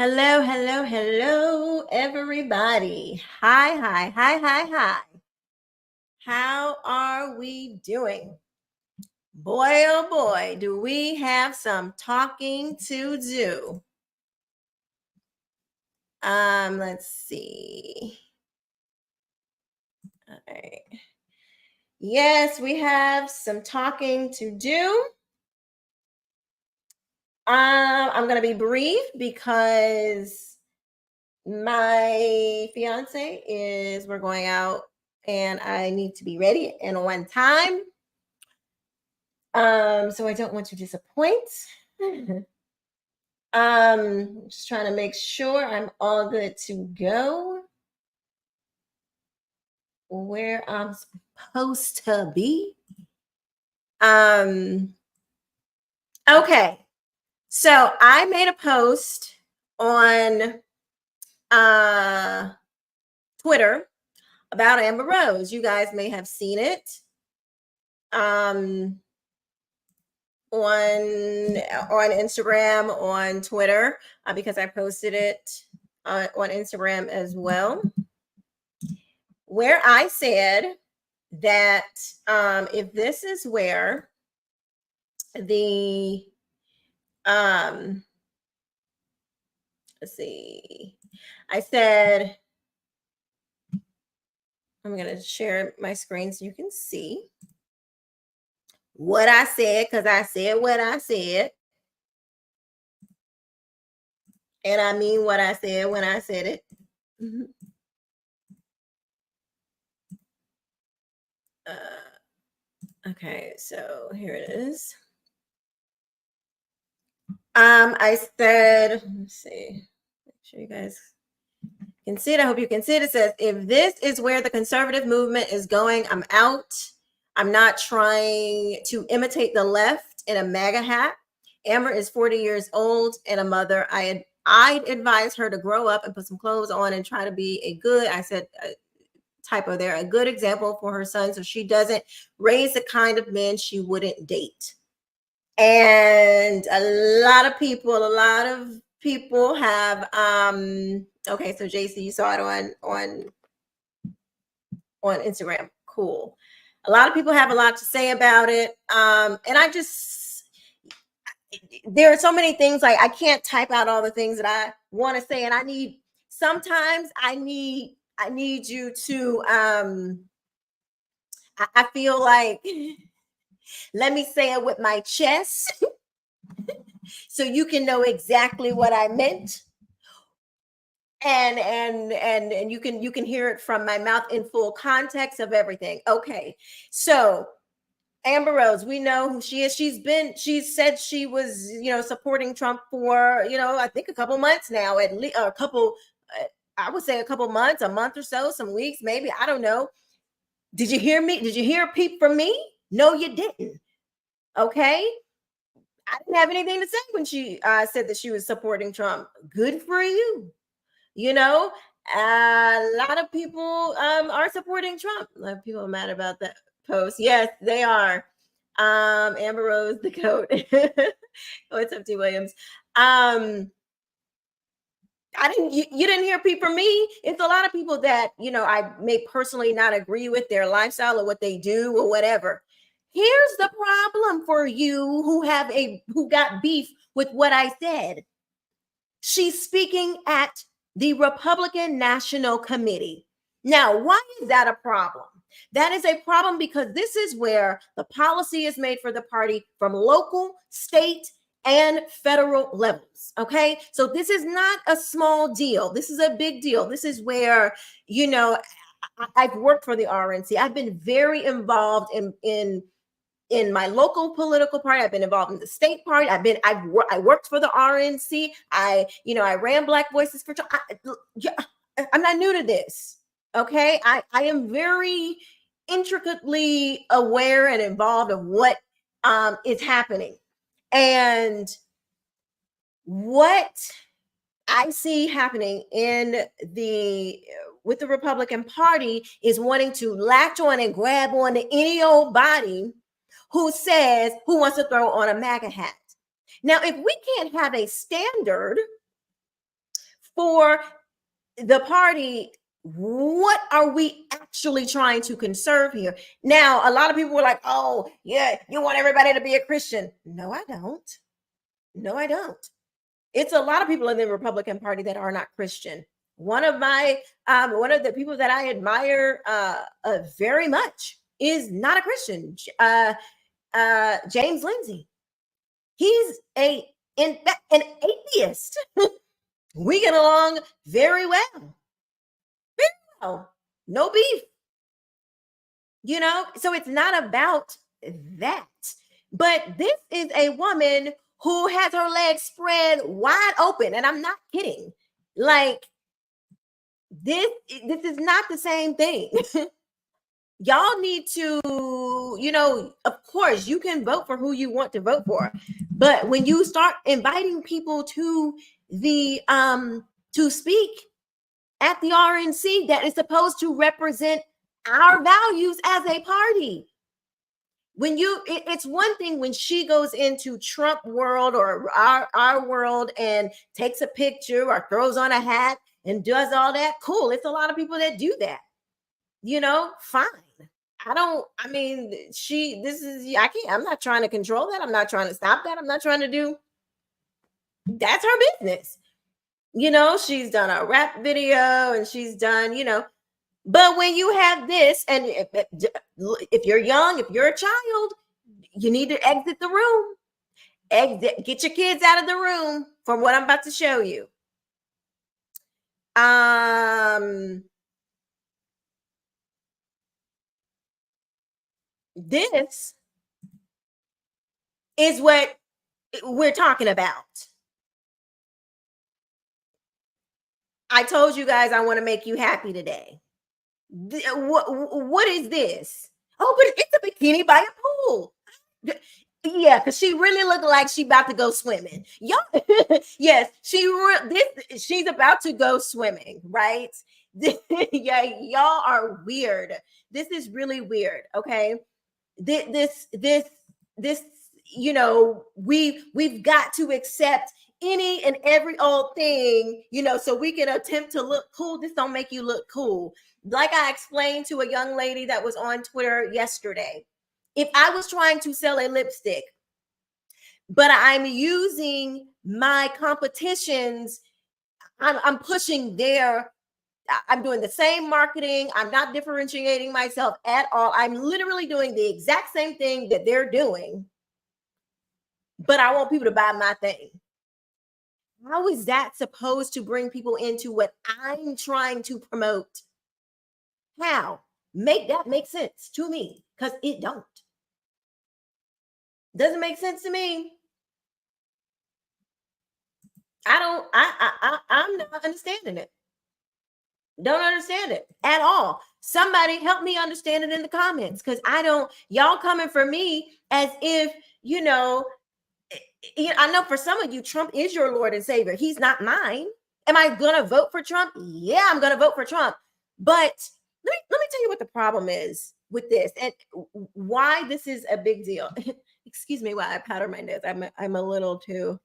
Hello, hello, hello, everybody. Hi, hi, hi, hi, hi. How are we doing? Boy, oh boy, do we have some talking to do. Let's see. All right. Yes, we have some talking to do. I'm gonna be brief because my fiance we're going out and I need to be ready and on time. So I don't want to disappoint. Just trying to make sure I'm all good to go where I'm supposed to be. Um, okay. So I made a post on uh Twitter about Amber Rose. You guys may have seen it. Um on Instagram, on Twitter, because I posted it on Instagram as well, where I said that if this is where the let's see, I said I'm gonna share my screen so you can see what I said, because I said what I said, and I mean what I said when I said it. Okay, so here it is. I said, let's see, make sure you guys can see it. I hope you can see it. It says, if this is where the conservative movement is going, I'm out. I'm not trying to imitate the left in a MAGA hat. Amber is 40 years old and a mother. I'd advise her to grow up and put some clothes on and try to be a good, I said, typo there, a good example for her son so she doesn't raise the kind of men she wouldn't date. And a lot of people have okay, so JC, you saw it on Instagram. Cool. A lot of people have a lot to say about it. And there are so many things, like I can't type out all the things that I want to say, and I need you to I feel like let me say it with my chest so you can know exactly what I meant, and you can hear it from my mouth in full context of everything. Okay, so Amber Rose, we know who she is. She said she was, supporting Trump for, I think a couple months now, at least a couple, I would say a couple months, a month or so, some weeks, maybe, I don't know. Did you hear me? Did you hear a peep from me? No, you didn't. Okay. I didn't have anything to say when she said that she was supporting Trump. Good for you. You know, a lot of people are supporting Trump. A lot of people are mad about that post. Yes, they are. Amber Rose, the goat. What's up, T. Williams? You didn't hear people from me. It's a lot of people that, I may personally not agree with their lifestyle or what they do or whatever. Here's the problem for you who got beef with what I said. She's speaking at the Republican National Committee. Now, why is that a problem? That is a problem because this is where the policy is made for the party from local, state, and federal levels. Okay. So this is not a small deal. This is a big deal. This is where, I've worked for the RNC. I've been very involved in my local political party. I've been involved in the state party. I worked for the RNC. I ran Black Voices for. I'm not new to this. Okay, I am very intricately aware and involved of what is happening, and what I see happening with the Republican Party is wanting to latch on and grab on to any old body who wants to throw on a MAGA hat. Now, if we can't have a standard for the party, what are we actually trying to conserve here? Now, a lot of people were like, oh, yeah, you want everybody to be a Christian. No, I don't. No, I don't. It's a lot of people in the Republican Party that are not Christian. One of the people that I admire very much is not a Christian. James Lindsay. He's an atheist. We get along very well. Very well. No beef. So it's not about that. But this is a woman who has her legs spread wide open, and I'm not kidding. Like, this is not the same thing. Y'all need to, of course, you can vote for who you want to vote for, but when you start inviting people to the to speak at the RNC that is supposed to represent our values as a party, it's one thing when she goes into Trump world or our world and takes a picture or throws on a hat and does all that. Cool. It's a lot of people that do that. Fine. I'm not trying to control that. I'm not trying to stop that. I'm not trying to do. That's her business. She's done a rap video and she's done, but when you have this, and if you're young, if you're a child, you need to exit the room. Get your kids out of the room from what I'm about to show you. This is what we're talking about. I told you guys I want to make you happy today. What is this? Oh, but it's a bikini by a pool. Yeah, because she really looked like she about to go swimming. Y'all, yes, she's about to go swimming, right? Yeah, y'all are weird. This is really weird. Okay, this, we've got to accept any and every old thing, so we can attempt to look cool. This don't make you look cool. Like I explained to a young lady that was on Twitter yesterday, if I was trying to sell a lipstick, but I'm using my competitions, I'm pushing I'm doing the same marketing. I'm not differentiating myself at all. I'm literally doing the exact same thing that they're doing, but I want people to buy my thing. How is that supposed to bring people into what I'm trying to promote? How? Make that make sense to me, because it don't. Doesn't make sense to me. I'm not understanding it. Don't understand it at all. Somebody help me understand it in the comments, because y'all coming for me as if, I know for some of you, Trump is your Lord and Savior. He's not mine. Am I going to vote for Trump? Yeah, I'm going to vote for Trump. But let me tell you what the problem is with this and why this is a big deal. Excuse me while I powder my nose. I'm a little too,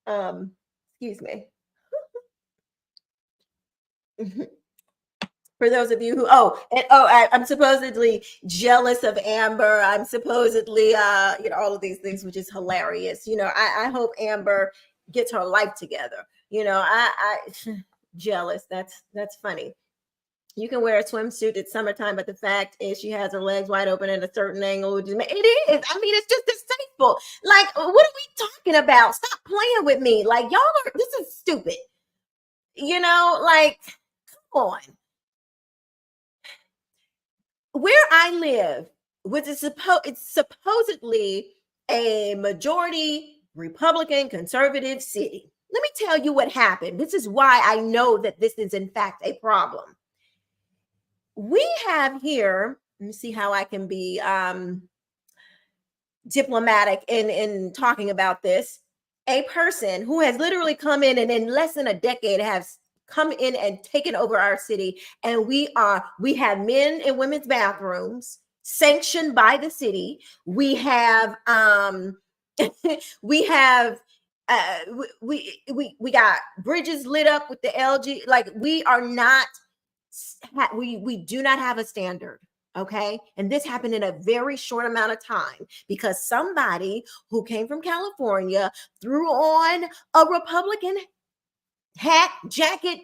excuse me. For those of you who, I'm supposedly jealous of Amber. I'm supposedly, all of these things, which is hilarious. I hope Amber gets her life together. I jealous. That's funny. You can wear a swimsuit. It's summertime, but the fact is she has her legs wide open at a certain angle. It is. I mean, it's just distasteful. Like, what are we talking about? Stop playing with me. Like, this is stupid. Like, come on. Where I live, it's supposedly a majority Republican conservative city. Let me tell you what happened. This is why I know that this is in fact a problem. We have here, let me see how I can be diplomatic in talking about this, a person who has literally come in and in less than a decade has come in and taken over our city. And we have men and women's bathrooms sanctioned by the city. We have We got bridges lit up with the LG. Like, we are not, we do not have a standard. Okay. And this happened in a very short amount of time because somebody who came from California threw on a Republican hat, jacket,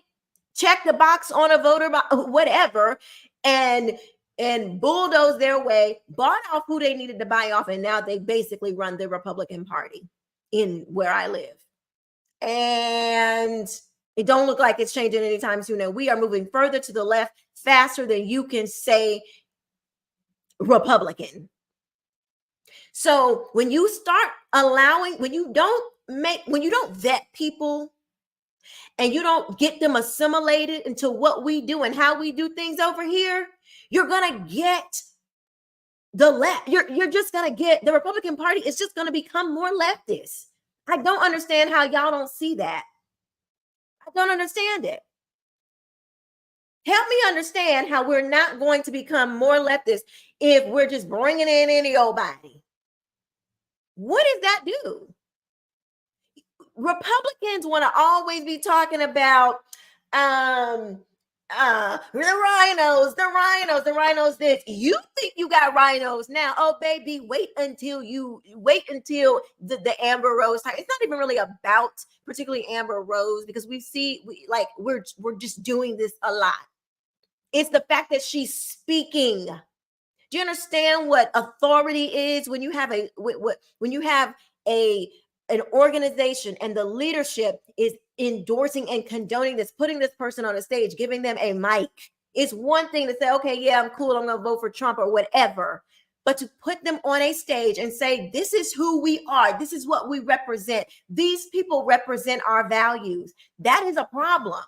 check the box on a voter, whatever, and bulldoze their way, bought off who they needed to buy off, and now they basically run the Republican Party in where I live. And it don't look like it's changing anytime soon. And we are moving further to the left faster than you can say Republican. So when you start allowing, when you don't vet people and you don't get them assimilated into what we do and how we do things over here, you're going to get the left. You're just going to get the Republican Party is just going to become more leftist. I don't understand how y'all don't see that. I don't understand it. Help me understand how we're not going to become more leftist if we're just bringing in any old body. What does that do? Republicans want to always be talking about the rhinos this. You think you got rhinos now? Oh, baby, wait until the Amber Rose time. It's not even really about particularly Amber Rose, because we're just doing this a lot. It's the fact that she's speaking. Do you understand what authority is when you have an organization and the leadership is endorsing and condoning this, putting this person on a stage, giving them a mic? It's one thing to say, okay, yeah, I'm cool, I'm going to vote for Trump or whatever. But to put them on a stage and say, this is who we are, this is what we represent, these people represent our values, that is a problem.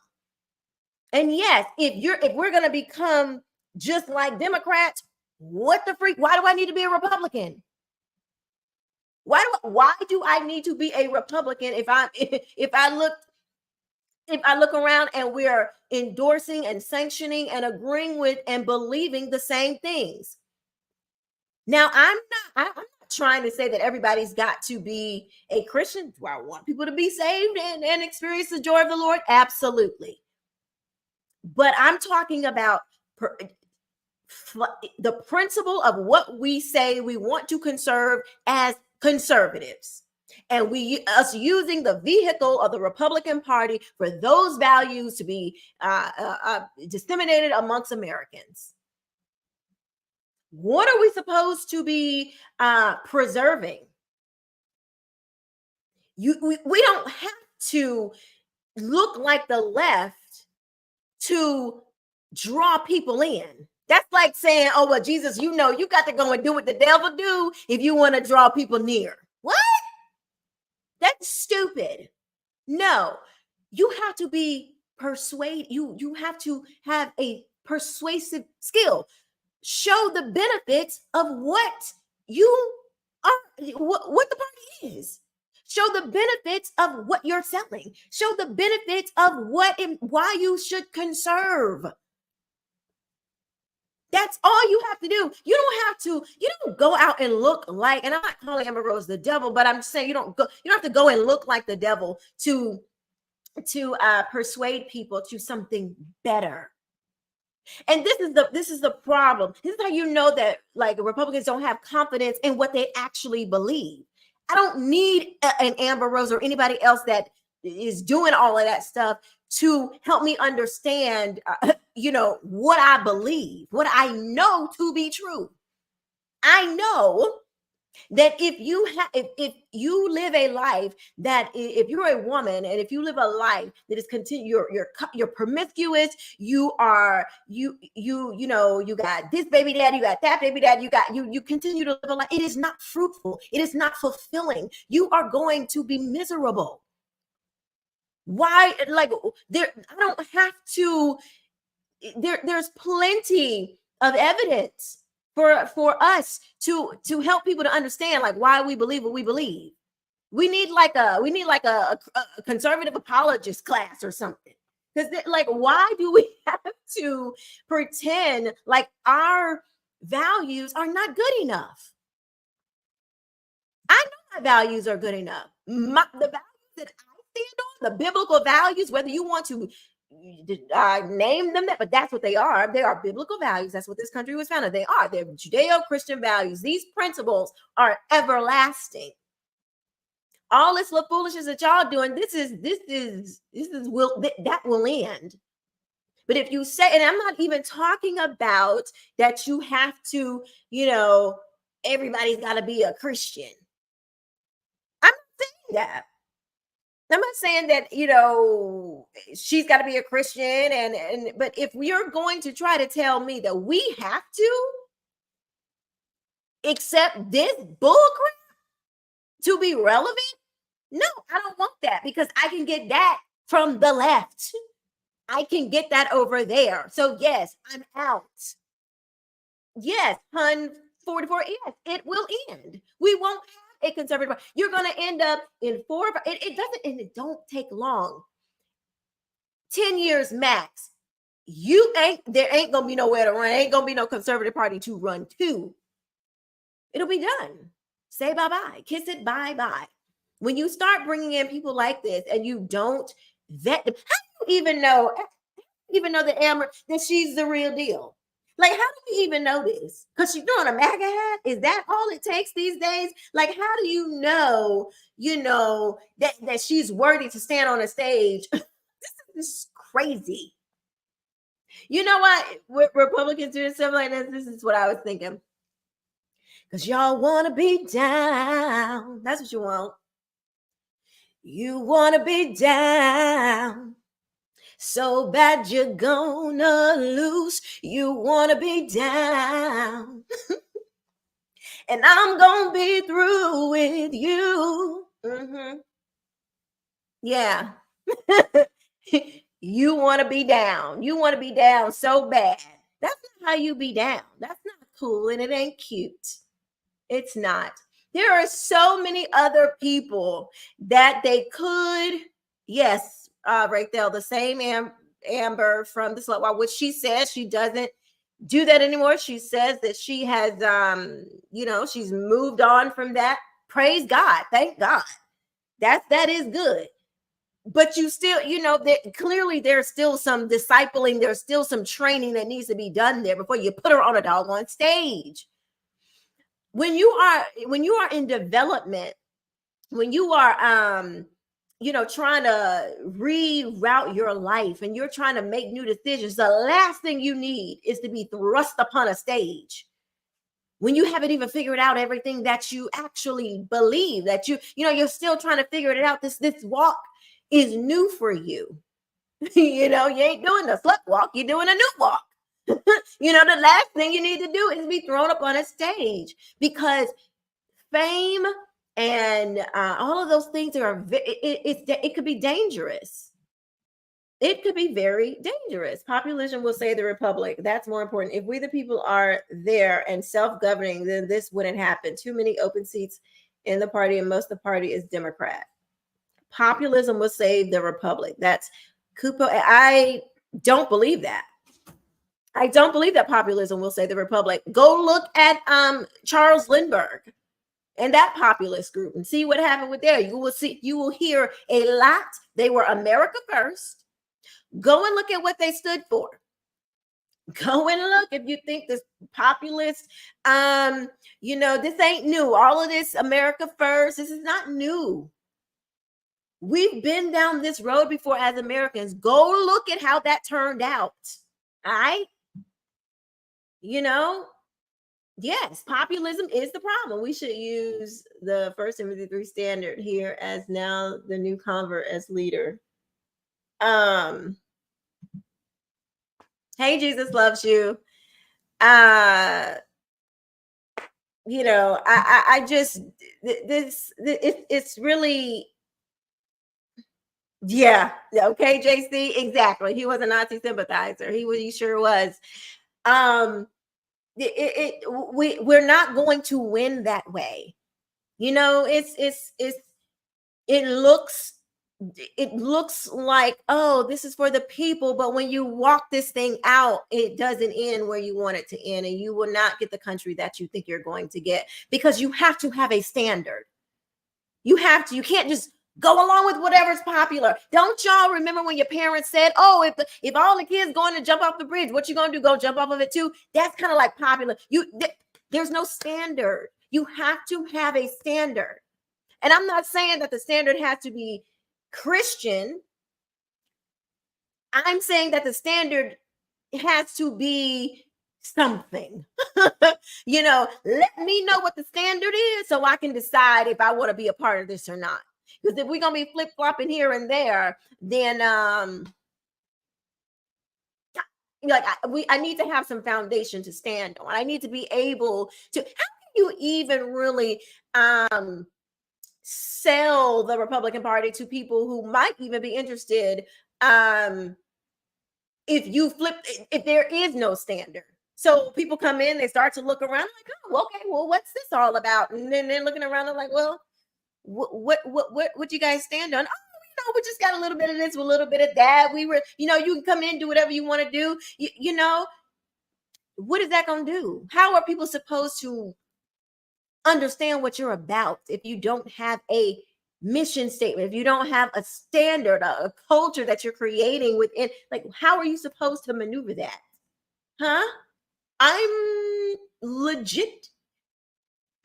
And yes, if we're going to become just like Democrats, what the freak? Why do I need to be a Republican? Why do I need to be a Republican if I look around and we're endorsing and sanctioning and agreeing with and believing the same things? Now, I'm not trying to say that everybody's got to be a Christian. Do I want people to be saved and experience the joy of the Lord? Absolutely. But I'm talking about the principle of what we say we want to conserve as conservatives, and us using the vehicle of the Republican Party for those values to be disseminated amongst Americans. What are we supposed to be preserving? We don't have to look like the left to draw people in. That's like saying, oh, well, Jesus, you got to go and do what the devil do if you want to draw people near. What? That's stupid. No, you have to be persuaded. You have to have a persuasive skill. Show the benefits of what you are, what the party is. Show the benefits of what you're selling. Show the benefits of why you should conserve. That's all you have to do. You don't go out and look like, and I'm not calling Amber Rose the devil, but I'm just saying you don't have to go and look like the devil to persuade people to something better. And this is the problem. This is how you know that like Republicans don't have confidence in what they actually believe. I don't need an Amber Rose or anybody else that is doing all of that stuff to help me understand, what I believe, what I know to be true. I know that if you live a life that, if you're a woman and if you live a life that is you're promiscuous, you got this baby dad, you got that baby dad, you continue to live a life, it is not fruitful, it is not fulfilling. You are going to be miserable. Why? Like, I don't have to. There's plenty of evidence for us to help people to understand like why we believe what we believe. We need like a conservative apologist class or something. Because like, why do we have to pretend like our values are not good enough? I know my values are good enough. The values that I stand on, the biblical values, whether you want to name them that, but that's what they are. They are biblical values. That's what this country was founded. They are. They're Judeo-Christian values. These principles are everlasting. All this little foolishness that y'all doing, this is that will end. But if you say, and I'm not even talking about that you have to, everybody's got to be a Christian. I'm not saying that. I'm not saying that, she's got to be a Christian. But if you're going to try to tell me that we have to accept this bullcrap to be relevant, no, I don't want that, because I can get that from the left. I can get that over there. So yes, I'm out. Yes, 144. Yes, it will end. We won't have a conservative. You're going to end up in it doesn't, and it don't take long. 10 years max. There ain't going to be nowhere to run. Ain't going to be no conservative party to run to. It'll be done. Say bye-bye. Kiss it bye-bye. When you start bringing in people like this and you don't vet them, how do you even know that Amber, that she's the real deal? Like, how do you even know this? Because she's doing a MAGA hat? Is that all it takes these days? Like, how do you know, that she's worthy to stand on a stage? This is crazy. You know what? With Republicans doing stuff like this is what I was thinking. Because y'all want to be down. That's what you want. You want to be down. So bad you're gonna lose. You want to be down. And I'm gonna be through with you. Mm-hmm. Yeah. You want to be down. You want to be down so bad. That's not how you be down. That's not cool, and it ain't cute. It's not. There are so many other people that they could, yes, right there, the same Amber from the Slut Walk, which she says she doesn't do that anymore. She says that she has, she's moved on from that. Praise God. Thank God. That is good. But you still, clearly there's still some discipling. There's still some training that needs to be done there before you put her on a doggone stage. When you are in development, when you are, trying to reroute your life and you're trying to make new decisions, the last thing you need is to be thrust upon a stage when you haven't even figured out everything that you actually believe, that you're still trying to figure it out. This walk is new for you. You ain't doing the slut walk. You're doing a new walk. The last thing you need to do is be thrown up on a stage, because fame and all of those things it could be dangerous. It could be very dangerous. Populism will save the republic. That's more important. If we the people are there and self-governing, then this wouldn't happen. Too many open seats in the party, and most of the party is Democrat. Populism will save the republic. That's Kupo. I don't believe that. I don't believe that populism will save the republic. Go look at Charles Lindbergh and that populist group and see what happened with there. You will hear a lot. They were America first. Go and look at what they stood for. Go and look if you think this populist, this ain't new. All of this America first, this is not new. We've been down this road before as Americans. Go look at how that turned out. All right? Yes, populism is the problem. We should use the 1 Timothy 3 standard here as now the new convert as leader. Hey, Jesus loves you. It's really, yeah. Okay, JC, exactly. He was a Nazi sympathizer. He sure was. We're not going to win that way. It looks like, oh, this is for the people, but when you walk this thing out, it doesn't end where you want it to end, and you will not get the country that you think you're going to get, because you have to have a standard. You can't just Go along with whatever's popular. Don't y'all remember when your parents said, "Oh, if all the kids going to jump off the bridge, what you gonna do? Go jump off of it too?" That's kind of like popular. There's no standard. You have to have a standard, and I'm not saying that the standard has to be Christian. I'm saying that the standard has to be something. Let me know what the standard is so I can decide if I want to be a part of this or not. Because if we're gonna be flip-flopping here and there, then I need to have some foundation to stand on. I need to be able to. How can you even really sell the Republican Party to people who might even be interested if there is no standard? So people come in, they start to look around like, oh, okay, well, what's this all about? And then they're looking around and like, well, what you guys stand on? Oh, we just got a little bit of this, a little bit of that. We were, you can come in, do whatever you want to do. What is that going to do? How are people supposed to understand what you're about if you don't have a mission statement, if you don't have a standard, a culture that you're creating within? Like, how are you supposed to maneuver that? Huh? I'm legit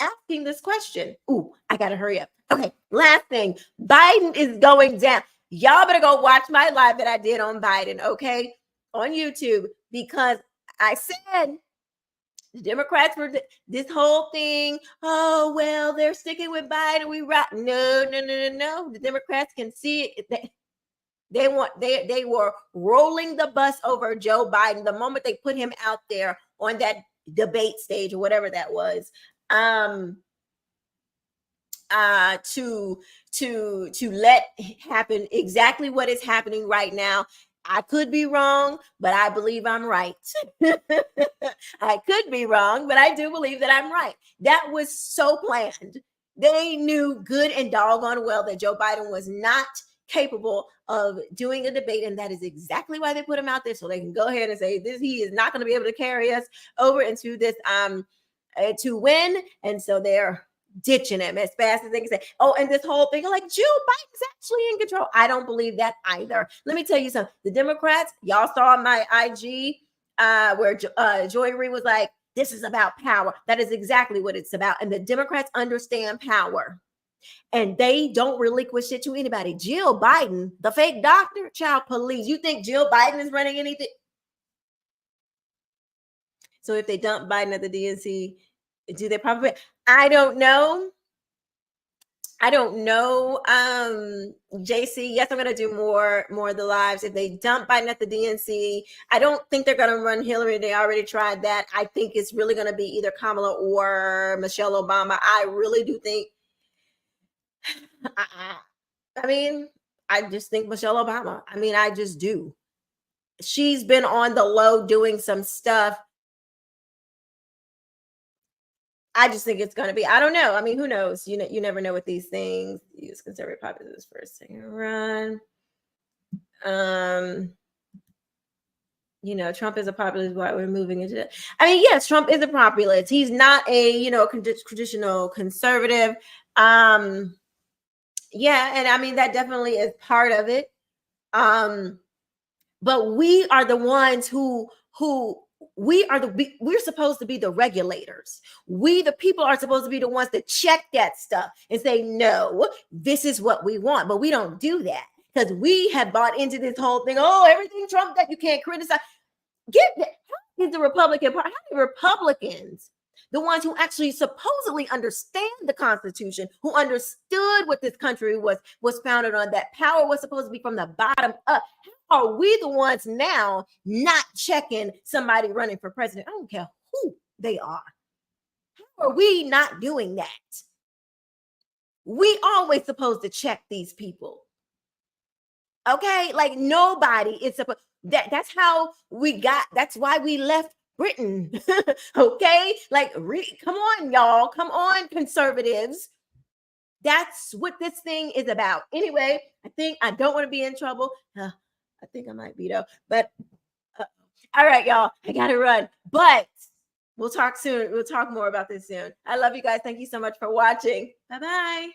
asking this question. Ooh, I gotta hurry up. Okay, last thing. Biden is going down. Y'all better go watch my live that I did on Biden, okay? On YouTube, because I said the Democrats were this whole thing. Oh, well, they're sticking with Biden. No. The Democrats can see it. They were rolling the bus over Joe Biden the moment they put him out there on that debate stage or whatever that was. To let happen exactly what is happening right now. I could be wrong, but I believe I'm right. I could be wrong, but I do believe that I'm right. That was so planned. They knew good and doggone well that Joe Biden was not capable of doing a debate, and that is exactly why they put him out there, so they can go ahead and say this. He is not going to be able to carry us over into this to win, and so they're ditching him as fast as they can say. Oh, and this whole thing like Joe Biden's actually in control. I don't believe that either. Let me tell you something. The Democrats, y'all saw my IG where Joy Reid was like, this is about power. That is exactly what it's about. And the Democrats understand power. And they don't relinquish it to anybody. Jill Biden, the fake doctor, child police. You think Jill Biden is running anything? So if they dump Biden at the DNC, do they probably? I don't know. JC, yes, I'm going to do more of the lives. If they dump Biden at the DNC, I don't think they're going to run Hillary. They already tried that. I think it's really going to be either Kamala or Michelle Obama. I really do think. I just think Michelle Obama. I just do. She's been on the low doing some stuff. I just think it's going to be, I don't know. Who knows? You never know with these things. Use conservative populists for a second run. Trump is a populist. Why we're moving into that. Yes, Trump is a populist. He's not a, traditional conservative. Yeah. And that definitely is part of it. But we are the ones who we're supposed to be the regulators. We, the people, are supposed to be the ones that check that stuff and say, no, this is what we want. But we don't do that because we have bought into this whole thing. Oh, everything Trump that you can't criticize. How is the Republican Party? How do Republicans, the ones who actually supposedly understand the Constitution, who understood what this country was founded on, that power was supposed to be from the bottom up, are we the ones now not checking somebody running for president? I don't care who they are. How are we not doing that? We always supposed to check these people. Okay, like nobody is supposed. That's how we got. That's why we left Britain. Okay, like come on, y'all. Come on, conservatives. That's what this thing is about. Anyway, I think I don't want to be in trouble. I think I might be though. But all right, y'all. I gotta run. But we'll talk soon. We'll talk more about this soon. I love you guys. Thank you so much for watching. Bye-bye.